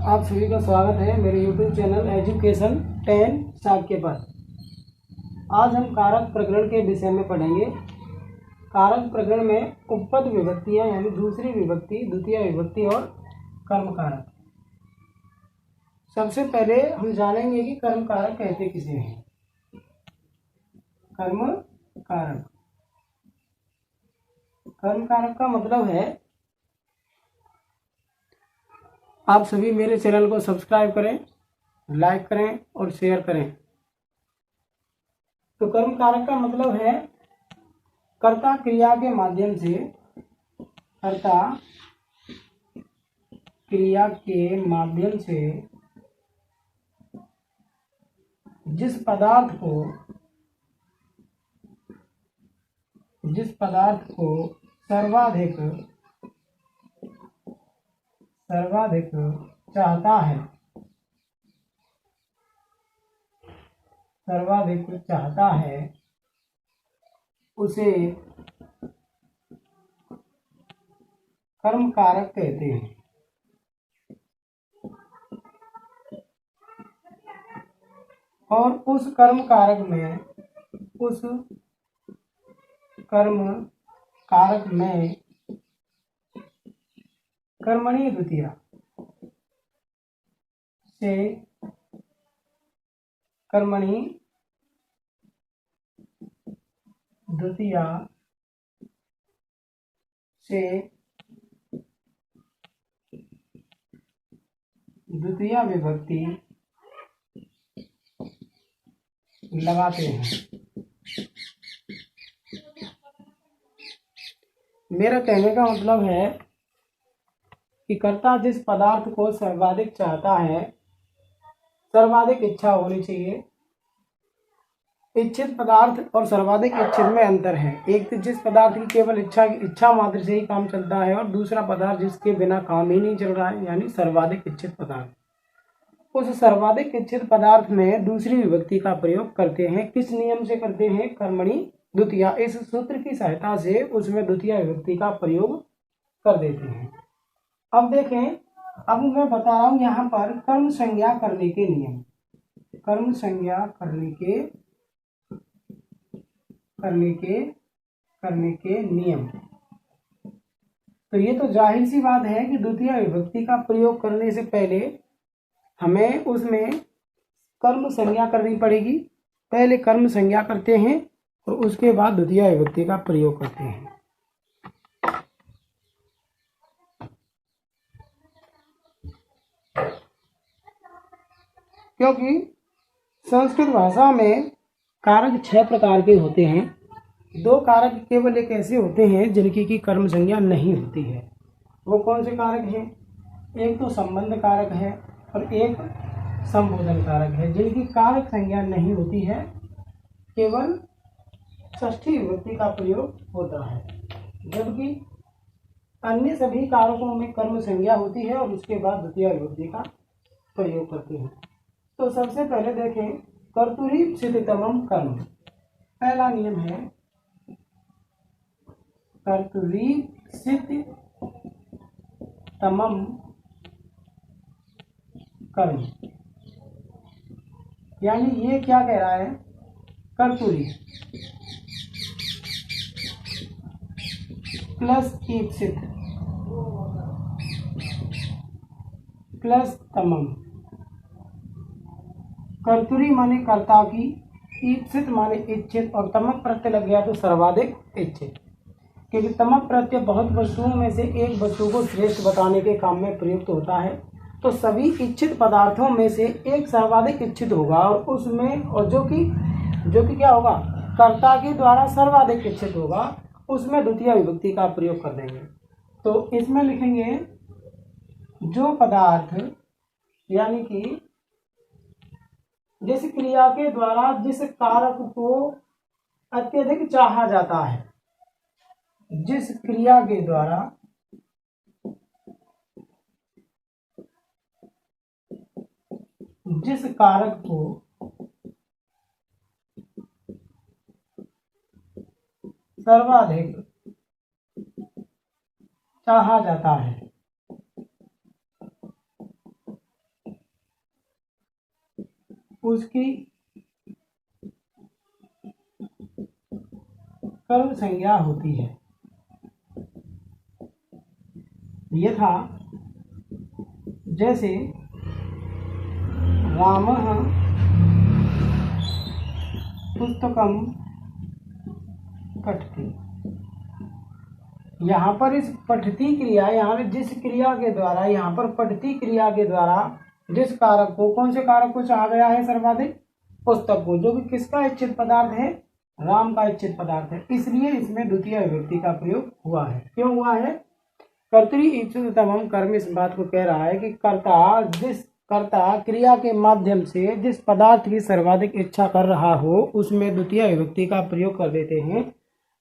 आप सभी का स्वागत है मेरे YouTube चैनल एजुकेशन 10 शाक्य पर। आज हम कारक प्रकरण के विषय में पढ़ेंगे। कारक प्रकरण में उपपद विभक्तियां यानी दूसरी विभक्ति, द्वितीय विभक्ति और कर्म कारक। सबसे पहले हम जानेंगे कि कर्म कारक कहते किसे हैं। कर्म कारक, कर्म कारक का मतलब है, आप सभी मेरे चैनल को सब्सक्राइब करें, लाइक करें और शेयर करें। तो कर्म कारक का मतलब है कर्ता क्रिया के माध्यम से, कर्ता क्रिया के माध्यम से जिस पदार्थ को सर्वाधिक चाहता है उसे कर्म कारक कहते हैं। और उस कर्म कारक में कर्मणि द्वितीया से द्वितीय विभक्ति लगाते हैं। मेरा कहने का मतलब है कि कर्ता जिस पदार्थ को सर्वाधिक चाहता है, सर्वाधिक इच्छा होनी चाहिए। इच्छित पदार्थ और सर्वाधिक इच्छित में अंतर है। एक तो जिस पदार्थ की केवल इच्छा मात्र से ही काम चलता है, और दूसरा पदार्थ जिसके बिना काम ही नहीं चल रहा है, यानी सर्वाधिक इच्छित पदार्थ। उस सर्वाधिक इच्छित पदार्थ में दूसरी विभक्ति का प्रयोग करते हैं। किस नियम से करते हैं? कर्मणि द्वितीया। इस सूत्र की सहायता से उसमें द्वितीय विभक्ति का प्रयोग कर देते हैं। अब देखें, अब मैं बता रहा हूं यहाँ पर कर्म संज्ञा करने के नियम। कर्म संज्ञा करने के नियम। तो ये तो जाहिर सी बात है कि द्वितीय विभक्ति का प्रयोग करने से पहले हमें उसमें कर्म संज्ञा करनी पड़ेगी। पहले कर्म संज्ञा करते हैं और उसके बाद द्वितीय विभक्ति का प्रयोग करते हैं। क्योंकि संस्कृत भाषा में कारक 6 प्रकार के होते हैं। 2 कारक केवल एक ऐसे होते हैं जिनकी की कर्म संज्ञा नहीं होती है। वो कौन से कारक हैं? एक तो संबंध कारक है और एक संबोधन कारक है, जिनकी कारक संज्ञा नहीं होती है, केवल षष्ठी विभक्ति का प्रयोग होता है। जबकि अन्य सभी कारकों में कर्म संज्ञा होती है और उसके बाद द्वितीय विभक्ति का प्रयोग करते हैं। तो सबसे पहले देखें, कर्तुरीप्सिततमं कर्म। पहला नियम है कर्तुरीप्सिततमं कर्म। यानी ये क्या कह रहा है? कर्तुरी प्लस ईप्सित प्लस तमम। कर्तुरी माने कर्ता की, ईप्सित माने इच्छित, और तमक प्रत्यय लग गया तो सर्वाधिक इच्छित। क्योंकि तमक प्रत्यय बहुत वस्तुओं में से एक वस्तु को श्रेष्ठ बताने के काम में प्रयुक्त होता है। तो सभी इच्छित पदार्थों में से एक सर्वाधिक इच्छित होगा, और उसमें, और जो कि क्या होगा? कर्ता के द्वारा सर्वाधिक इच्छित होगा, उसमें द्वितीय विभक्ति का प्रयोग कर देंगे। तो इसमें लिखेंगे जो पदार्थ, यानी कि जिस क्रिया के द्वारा जिस कारक को अत्यधिक चाहा जाता है, जिस क्रिया के द्वारा जिस कारक को सर्वाधिक चाहा जाता है उसकी कर्म संज्ञा होती है। यथा जैसे रामः पुस्तकम पठति। यहाँ पर इस पठती क्रिया, यहाँ जिस क्रिया के द्वारा, यहाँ पर पठती क्रिया के द्वारा जिस कारक को, कौन से कारक को चाहा गया है? सर्वाधिक पुस्तक को, जो कि किसका इच्छित पदार्थ है? राम का इच्छित पदार्थ है। इसलिए इसमें द्वितीय विभक्ति का प्रयोग हुआ है। क्यों हुआ है? कर्तरी ईप्सितमम कर्म इस बात को कह रहा है कि कर्ता क्रिया के माध्यम से जिस पदार्थ की सर्वाधिक इच्छा कर रहा हो उसमें द्वितीय विभक्ति का प्रयोग कर देते हैं।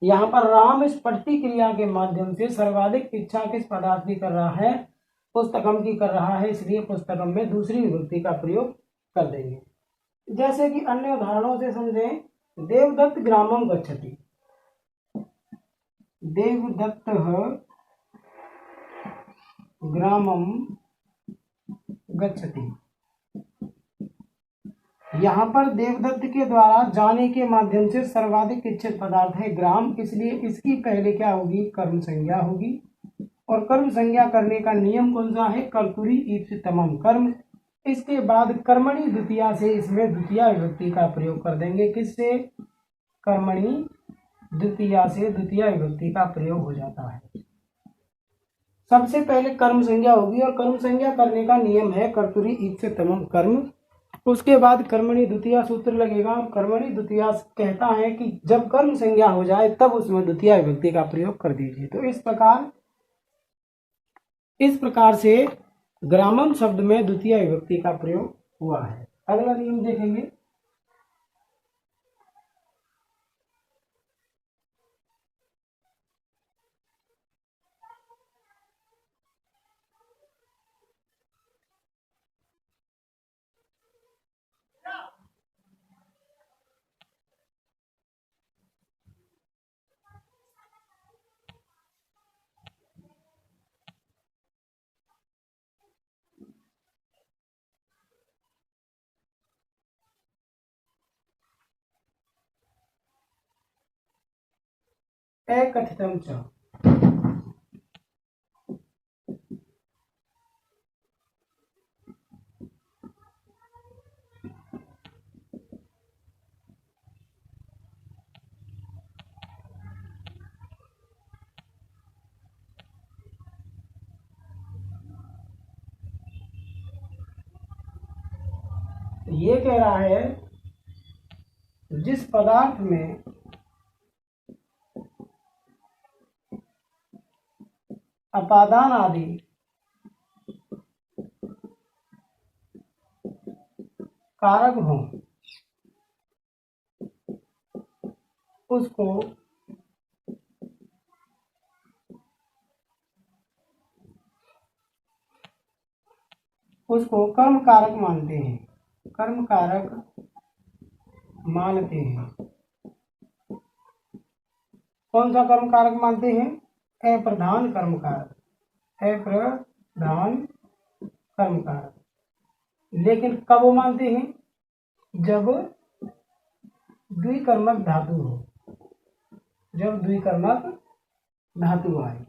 यहाँ पर राम इस पठती क्रिया के माध्यम से सर्वाधिक इच्छा किस पदार्थ की कर रहा है? पुस्तकम की कर रहा है, इसलिए पुस्तकम में दूसरी विभक्ति का प्रयोग कर देंगे। जैसे कि अन्य उदाहरणों से समझें, देवदत्त ग्रामम गच्छति। देवदत्त ग्रामम गच्छति। यहाँ पर देवदत्त के द्वारा जाने के माध्यम से सर्वाधिक इच्छित पदार्थ है ग्राम, इसलिए इसकी पहले क्या होगी? कर्म संज्ञा होगी। और कर्म संज्ञा करने का नियम कौन सा है? कर्तरी ईप्सितमम कर्म। इसके बाद कर्मणि द्वितीया से इसमें द्वितीय विभक्ति का प्रयोग कर देंगे। किससे? कर्मणि द्वितीया से द्वितीय विभक्ति का प्रयोग हो जाता है। सबसे पहले कर्म संज्ञा होगी और कर्म संज्ञा करने का नियम है कर्तरी ईप्सितमम कर्म। उसके बाद कर्मणि द्वितीया सूत्र लगेगा और कर्मणि द्वितीया कहता है कि जब कर्म संज्ञा हो जाए तब उसमें द्वितीय विभक्ति का प्रयोग कर दीजिए। तो इस प्रकार से ग्रामम शब्द में द्वितीय विभक्ति का प्रयोग हुआ है। अगला नियम देखेंगे। एकथितम च। ये कह रहा है जिस पदार्थ में अपादान आदि कारक हों उसको कर्म कारक मानते हैं। कर्म कारक मानते हैं। कौन सा कर्म कारक मानते हैं? अप्रधान कर्म कारक। अप्रधान कर्म कारक। लेकिन कब वो मानते हैं? जब द्विकर्मक धातु हो, जब द्विकर्मक धातु आए।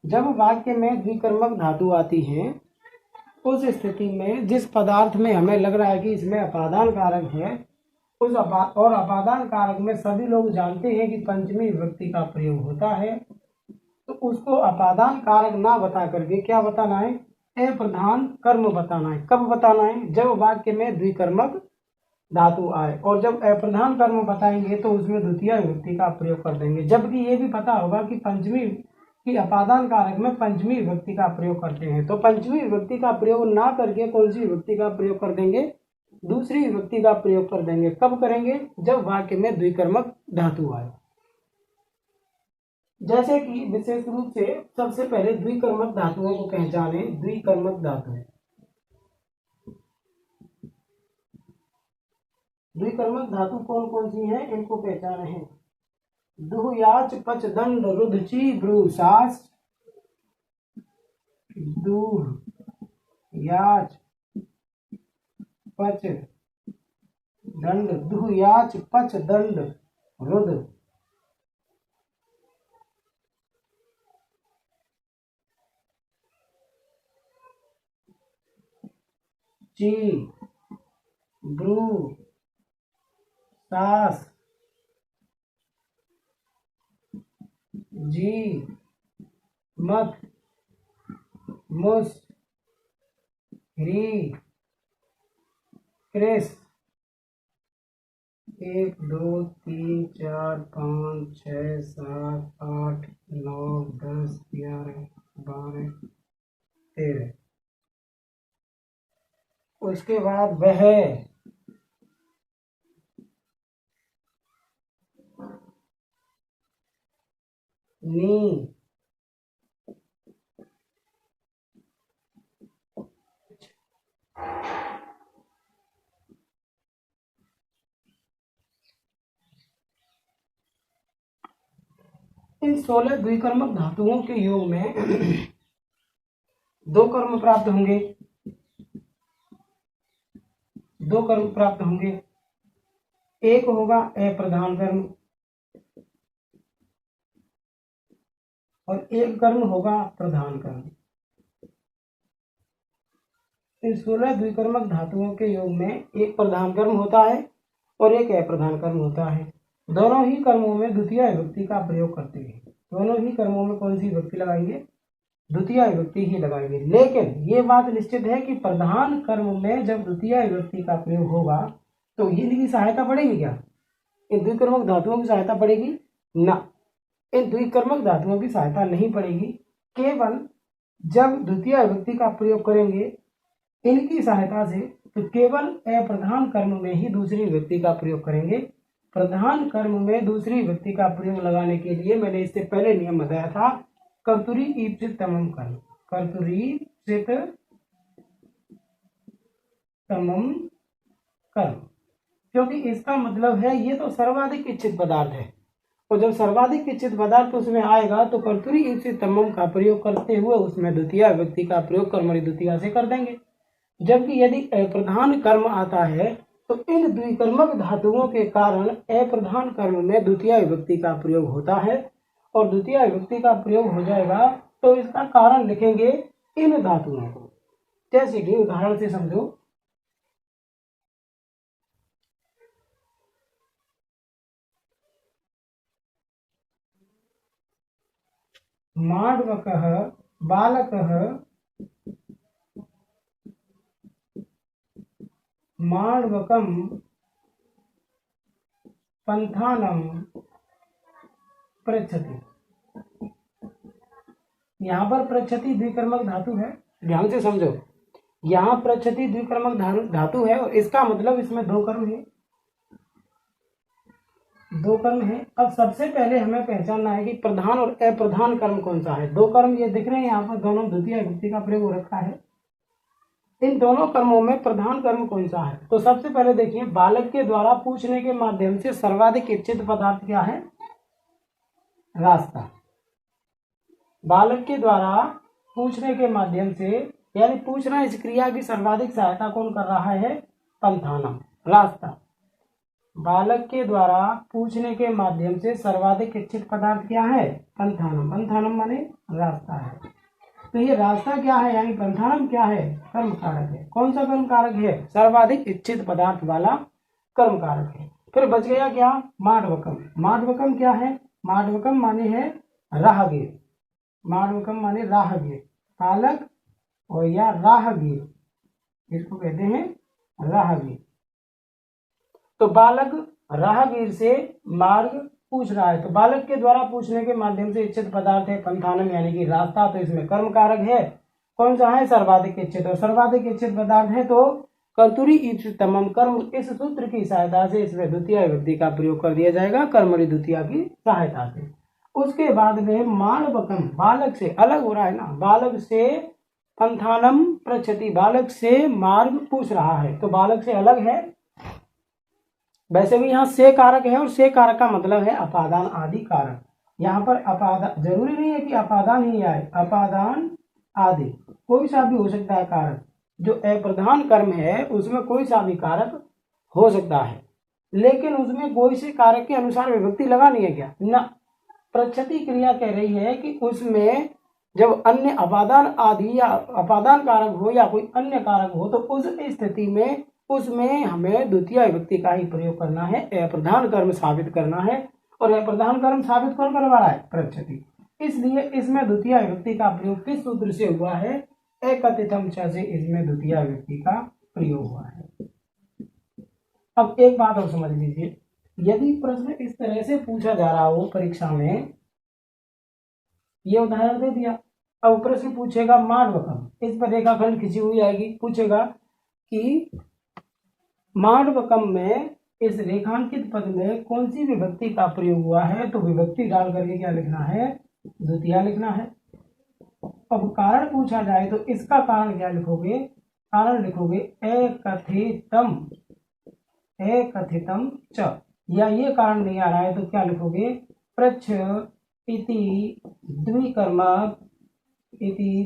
जब वाक्य में द्विकर्मक धातु आती है उस स्थिति में जिस पदार्थ में हमें लग रहा है कि इसमें अपादान कारक है, और अपादान कारक में सभी लोग जानते हैं कि पंचमी विभक्ति का प्रयोग होता है, तो उसको अपादान कारक ना बता करके क्या बताना है? अप्रधान कर्म बताना है। कब बताना है? जब वाक्य में द्विकर्मक धातु आए। और जब अप्रधान कर्म बताएंगे तो उसमें द्वितीय विभक्ति का प्रयोग कर देंगे। जबकि ये भी पता होगा कि पंचमी की अपादान कारक में पंचमी विभक्ति का प्रयोग करते हैं। तो पंचमी विभक्ति का प्रयोग ना करके कौन सी विभक्ति का प्रयोग कर देंगे? दूसरी विभक्ति का प्रयोग कर देंगे। कब करेंगे? जब वाक्य में द्विकर्मक धातु आए। जैसे कि विशेष रूप से सबसे पहले द्विकर्मक धातुओं को पहचाने। द्विकर्मक धातु, द्विकर्मक धातु कौन कौन सी हैं इनको पहचाने हैं। दुह याच पच दंड रुधची ब्रू सास। दुह याच पच दंड दुह याच पच दंड रुद ची ब्रू सास जी मत मुस री क्रिस 1 2 3 4 5 6 7 8 9 10 11 12 13। उसके बाद वह नी इन 16 द्विकर्मक धातुओं के योग में 2 कर्म प्राप्त होंगे। 2 कर्म प्राप्त होंगे। एक होगा अप्रधान कर्म और एक कर्म होगा प्रधान कर्म। इन 16 द्विकर्मक धातुओं के योग में एक प्रधान कर्म होता है और एक अप्रधान कर्म होता है। दोनों ही कर्मों में द्वितीय विभक्ति का प्रयोग करते हैं। दोनों ही कर्मों में कौन सी विभक्ति लगाएंगे? द्वितीय विभक्ति ही लगाएंगे। लेकिन ये बात निश्चित है कि प्रधान कर्म में जब द्वितीय विभक्ति का प्रयोग होगा तो इनकी सहायता पड़ेगी क्या? इन द्विकर्मक धातुओं की सहायता पड़ेगी ना। इन द्विकर्मक धातुओं की सहायता नहीं पड़ेगी। केवल जब द्वितीय विभक्ति का प्रयोग करेंगे इनकी सहायता से तो केवल अप्रधान कर्म में ही दूसरी विभक्ति का प्रयोग करेंगे। प्रधान कर्म में दूसरी विभक्ति का प्रयोग लगाने के लिए मैंने इससे पहले नियम बताया था, कर्तुरी ईप्सित तमम कर्म। कर्तुरी ईप्सित तमम कर्म, क्योंकि इसका मतलब है ये तो सर्वाधिक इच्छित पदार्थ है और जब सर्वाधिक इच्छित पदार्थ उसमें आएगा तो कर्तुरी ईप्सित तमम का प्रयोग करते हुए उसमें द्वितीय विभक्ति का प्रयोग कर्मणि द्वितीया से कर देंगे। जबकि यदि अप्रधान कर्म आता है तो इन द्विकर्मक धातुओं के कारण अप्रधान कर्म में द्वितीय विभक्ति का प्रयोग होता है और द्वितीय विभक्ति का प्रयोग हो जाएगा तो इसका कारण लिखेंगे इन धातुओं को। जैसे कि उदाहरण से समझो, माण्डवकः बालकः माण्डवकं पंथानं पृच्छति। यहाँ पर पृच्छति द्विकर्मक धातु है, ध्यान से समझो। यहाँ पृच्छति द्विकर्मक धातु है और इसका मतलब इसमें 2 कर्म है। 2 कर्म है। अब सबसे पहले हमें पहचानना है कि प्रधान और अप्रधान कर्म कौन सा है। 2 कर्म ये दिख रहे हैं यहाँ पर, दोनों द्वितीय विभक्ति का प्रयोग हो रखा है। इन दोनों कर्मों में प्रधान कर्म कौन सा है? तो सबसे पहले देखिए, बालक के द्वारा पूछने के माध्यम से सर्वाधिक इच्छित पदार्थ क्या है? रास्ता। बालक के द्वारा पूछने के माध्यम से, यानी पूछना इस क्रिया की सर्वाधिक सहायता कौन कर रहा है? पंथानम, रास्ता। बालक के द्वारा पूछने के माध्यम से सर्वाधिक इच्छित पदार्थ क्या है? पंथानम। पंथानम माने रास्ता है। तो ये रास्ता क्या है, यानी पंथानम क्या है? कर्म कारक है। कौन सा कर्म कारक है? सर्वाधिक इच्छित पदार्थ वाला कर्म कारक है। फिर बच गया क्या? माण्डवकम। माण्डवकम क्या है? माण्डवकम माने है राहगीर। माण्डवकम माने राहगीर, पालक और या राहगीर, इसको कहते हैं राहगीर। तो बालक राहगीर से मार्ग पूछ रहा है, तो बालक के द्वारा पूछने के माध्यम से इच्छित पदार्थ है पंथानम यानी कि रास्ता। तो इसमें कर्म कारक है कौन सा है? सर्वाधिक इच्छित। और सर्वाधिक इच्छित पदार्थ है तो कर्तुरी ईप्सित तमम कर्म, इस सूत्र की सहायता से इसमें द्वितीय विभक्ति का प्रयोग कर दिया जाएगा कर्मणि द्वितीया की सहायता से। उसके बाद में माण्डवकम, बालक से अलग हो रहा है ना, बालक से पंथानम पृच्छति, बालक से मार्ग पूछ रहा है, तो बालक से अलग है। वैसे भी यहाँ से कारक है और से कारक का मतलब है अपादान आदि कारक। यहाँ पर अपादान जरूरी नहीं है कि अपादान ही आए, अपादान आदि कोई सा भी हो सकता है कारक। जो अप्रधान कर्म है उसमें कोई सा भी कारक हो सकता है, लेकिन उसमें कोई से कारक के अनुसार विभक्ति लगानी है क्या? ना। प्रच्छति क्रिया कह रही है कि उसमें जब अन्य अपादान आदि या अपादान कारक हो या कोई अन्य कारक हो तो उस स्थिति में उसमें हमें द्वितीय विभक्ति का ही प्रयोग करना है, अप्रधान कर्म साबित करना है। और अप्रधान कर्म साबित कौन करवा रहा है? प्रच्छति। इसलिए इसमें द्वितीय विभक्ति का प्रयोग किस सूत्र से हुआ है? एकत्रितम च से इसमें द्वितीय विभक्ति का प्रयोग हुआ है। अब एक बात और समझ लीजिए, यदि प्रश्न इस तरह से पूछा जा रहा हो परीक्षा में, ये उदाहरण दे दिया, अब प्रश्न पूछेगा मांडवकम, इस पर रेखाखंड खींची हुई आएगी, पूछेगा कि मांडवकम में इस रेखांकित पद में कौन सी विभक्ति का प्रयोग हुआ है, तो विभक्ति डाल करके क्या लिखना है? द्वितीय लिखना है। अब कारण पूछा जाए तो इसका कारण क्या लिखोगे? कारण लिखोगे एकथितम च, या ये कारण नहीं आ रहा है तो क्या लिखोगे? प्रच्छ इति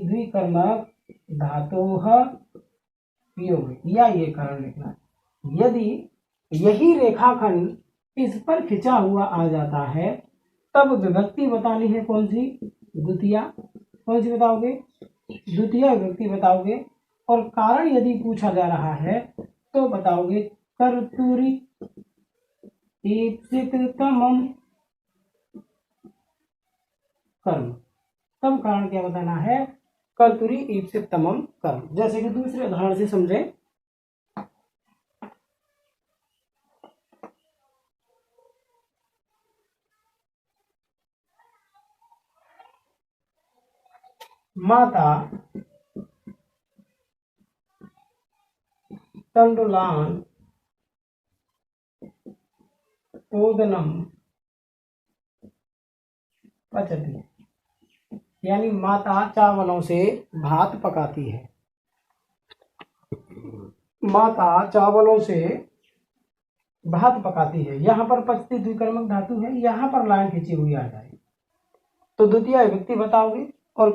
द्विकर्मक धातोः प्रयोग, या ये कारण लिखना है। यदि यही रेखाखंड इस पर खिंचा हुआ आ जाता है तब विभक्ति बतानी है कौन सी? द्वितीय। कौन सी बताओगे? द्वितीय विभक्ति बताओगे। और कारण यदि पूछा जा रहा है तो बताओगे कर्तुरी ईप्सिततमं कर्म। तब कारण क्या बताना है? कर्तुरी ईप्सिततमं कर्म। जैसे कि दूसरे उदाहरण से समझे, माता तंडुलान ओदनम पचती, यानी माता चावलों से भात पकाती है। माता चावलों से भात पकाती है, यहाँ पर पचती द्विकर्मक धातु है, यहाँ पर लाइन खींची हुई आ जाए तो द्वितीय विभक्ति बताओगे। और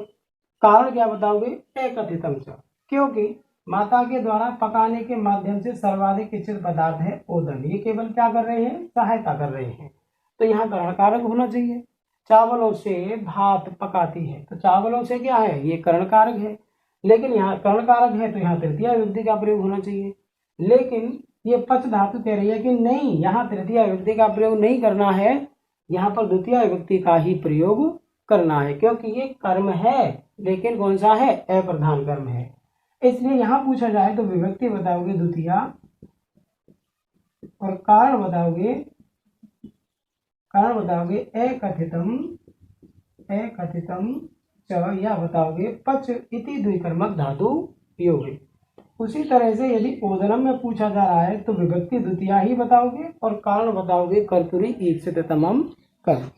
कारण क्या बताओगे? एकथितम च, क्योंकि माता के द्वारा पकाने के माध्यम से सर्वाधिक इच्छित पदार्थ है ओदन। ये केवल क्या कर रहे हैं? सहायता कर रहे हैं, तो यहाँ कर्ण कारक होना चाहिए। चावलों से भात पकाती है, तो चावलों से क्या है? ये कर्ण कारक है, लेकिन यहाँ कर्ण कारक है तो यहाँ तृतीय विभक्ति का प्रयोग होना चाहिए। लेकिन ये पच धातु कह रही है कि नहीं, यहाँ तृतीय विभक्ति का प्रयोग नहीं करना है, यहाँ पर द्वितीय विभक्ति का ही प्रयोग करना है, क्योंकि ये कर्म है, लेकिन कौन सा है? अप्रधान कर्म है। इसलिए यहाँ पूछा जाए तो विभक्ति बताओगे द्वितीय और कारण बताओगे एकथितम च, या बताओगे पच इति द्विकर्मक धातु योगे। उसी तरह से यदि ओदनम में पूछा जा रहा है तो विभक्ति द्वितीय ही बताओगे और कारण बताओगे कर्तुरी ईप्सिततमं कर्म,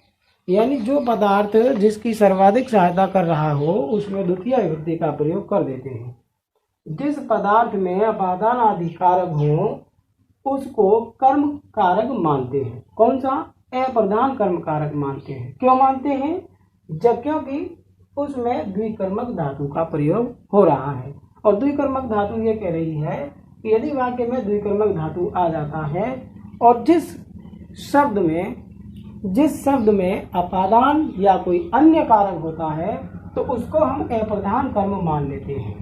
यानी जो पदार्थ जिसकी सर्वाधिक सहायता कर रहा हो उसमें द्वितीय विभक्ति का प्रयोग कर देते हैं। जिस पदार्थ में अपादान आदि कारक हो उसको कर्म कारक मानते हैं। कौन सा? अप्रधान कर्म कारक मानते हैं। क्यों मानते हैं? जब क्योंकि उसमें द्विकर्मक धातु का प्रयोग हो रहा है, और द्विकर्मक धातु ये कह रही है कि यदि वाक्य में द्विकर्मक धातु आ जाता है और जिस शब्द में अपादान या कोई अन्य कारक होता है तो उसको हम अप्रधान कर्म मान लेते हैं,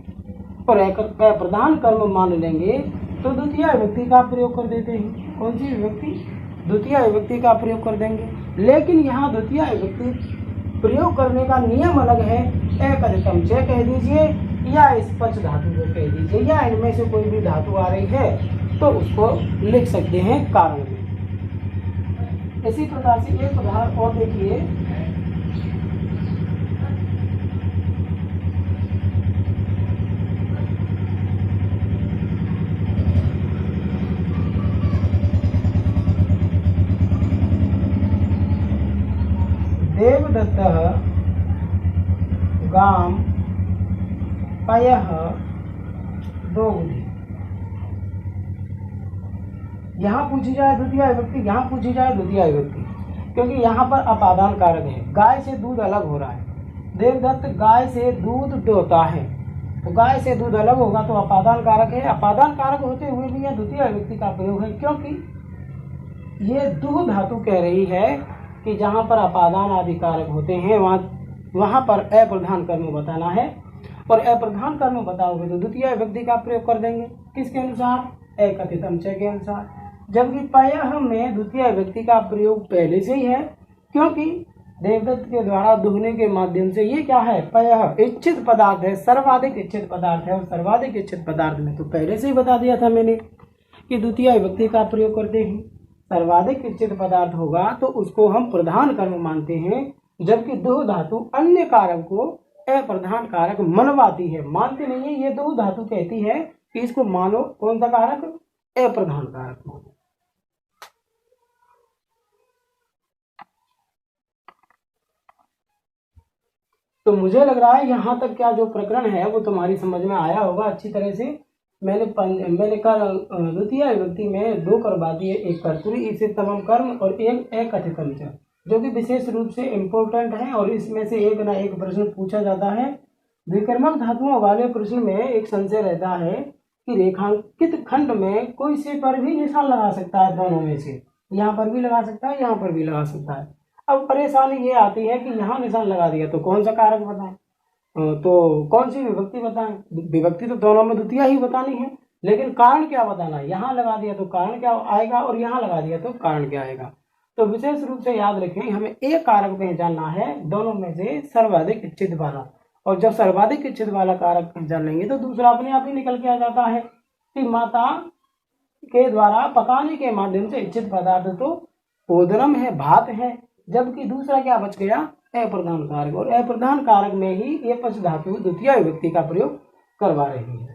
और अप्रधान कर्म मान लेंगे तो द्वितीय विभक्ति का प्रयोग कर देते हैं। कौन सी विभक्ति? द्वितीय विभक्ति का प्रयोग कर देंगे। लेकिन यहाँ द्वितीय विभक्ति प्रयोग करने का नियम अलग है। एकथितम च कह दीजिए या इस पच धातु को कह दीजिए, या इनमें से कोई भी धातु आ रही है तो उसको लिख सकते हैं कारण में। इसी प्रकार से एक उदाहरण और देखिए, देवदत्तः गाम पयः दोग्धि। यहाँ पूछी जाए द्वितीय विभक्ति, यहाँ पूछी जाए द्वितीय विभक्ति, क्योंकि यहाँ पर अपादान कारक है। गाय से दूध अलग हो रहा है। देवदत्त गाय से दूध दोहता है, तो गाय से दूध अलग होगा तो अपादान कारक है। अपादान कारक होते हुए भी यह द्वितीय विभक्ति का प्रयोग है, क्योंकि ये दुह धातु कह रही है कि जहाँ पर अपादान आदि कारक होते हैं वहाँ पर अप्रधान कर्म बताना है, और अप्रधान कर्म बताओगे तो द्वितीय विभक्ति का प्रयोग कर देंगे। किसके अनुसार? अकथित अंशय के अनुसार। जबकि पयः में द्वितीय विभक्ति का प्रयोग पहले से ही है, क्योंकि देवदत्त के द्वारा दुहने के माध्यम से ये क्या है? पयः इच्छित पदार्थ है, सर्वाधिक इच्छित पदार्थ है, और सर्वाधिक इच्छित पदार्थ में तो पहले से ही बता दिया था मैंने कि द्वितीय विभक्ति का प्रयोग करते हैं। सर्वाधिक इच्छित पदार्थ होगा तो उसको हम प्रधान कर्म मानते हैं, जबकि दुह धातु अन्य कारक को अप्रधान कारक मनवाती है। मानते नहीं है, ये दुह धातु कहती है कि इसको मानो कौन सा कारक? अप्रधान कारक मानो। तो मुझे लग रहा है यहाँ तक क्या जो प्रकरण है वो तुम्हारी समझ में आया होगा अच्छी तरह से। मैंने द्वितीय विभक्ति में दो कर्म दिए, एक कर्तरी इससे तमाम कर्म और एक अकथित अंश, जो कि विशेष रूप से इम्पोर्टेंट है और इसमें से एक ना एक प्रश्न पूछा जाता है। विकर्मक धातुओं वाले प्रश्न में एक संशय रहता है कि रेखांकित खंड में कोई से पर भी निशान लगा सकता है, दोनों में से यहाँ पर भी लगा सकता है, यहाँ पर भी लगा सकता है। अब परेशानी ये आती है कि यहाँ निशान लगा दिया तो कौन सा कारक बताएं, तो कौन सी विभक्ति बताएं? विभक्ति तो दोनों में द्वितीय ही बतानी है, लेकिन कारण क्या बताना है? यहाँ लगा दिया तो कारण क्या आएगा और यहाँ लगा दिया तो कारण क्या आएगा। तो विशेष रूप से याद रखें, हमें एक कारक पहचानना है दोनों में से सर्वाधिक इच्छित वाला, और जब सर्वाधिक इच्छित वाला कारक पहचान लेंगे तो दूसरा अपने आप ही निकल के आ जाता है कि माता के द्वारा पकाने के माध्यम से इच्छित पदार्थ तो ओदरम है, भात है, जबकि दूसरा क्या बच गया? अप्रधान कारक, और अप्रधान कारक में ही ये पच धातु द्वितीय विभक्ति का प्रयोग करवा रही है।